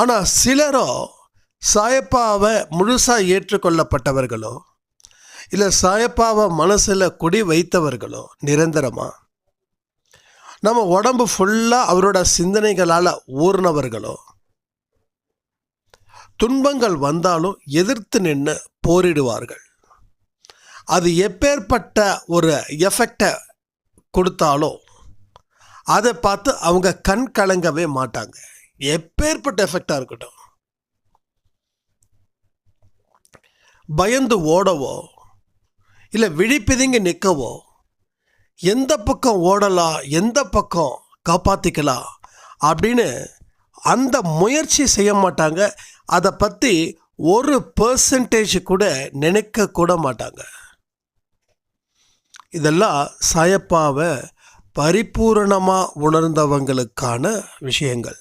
ஆனால் சிலரோ சாயப்பாவை முழுசாக ஏற்றுக்கொள்ளப்பட்டவர்களோ இல்லை சாயப்பாவை மனசில் குடி வைத்தவர்களோ நிரந்தரமாக நம்ம உடம்பு ஃபுல்லாக அவரோட சிந்தனைகளால் ஊர்னவர்களோ துன்பங்கள் வந்தாலும் எதிர்த்து நின்று போரிடுவார்கள். அது எப்பேற்பட்ட ஒரு எஃபெக்டை கொடுத்தாலும் அதை பார்த்து அவங்க கண் கலங்கவே மாட்டாங்க. எப்பேற்பட்ட எஃபெக்டாக இருக்கட்டும், பயந்து ஓடவோ இல்லை விழிப்பிதுங்கி நிற்கவோ, எந்த பக்கம் ஓடலாம் எந்த பக்கம் காப்பாற்றிக்கலாம் அப்படின்னு அந்த முயற்சி செய்ய மாட்டாங்க. அதை பற்றி 1% கூட நினைக்க கூட மாட்டாங்க. இதெல்லாம் சாயப்பாவை பரிபூரணமாக உணர்ந்தவங்களுக்கான விஷயங்கள்.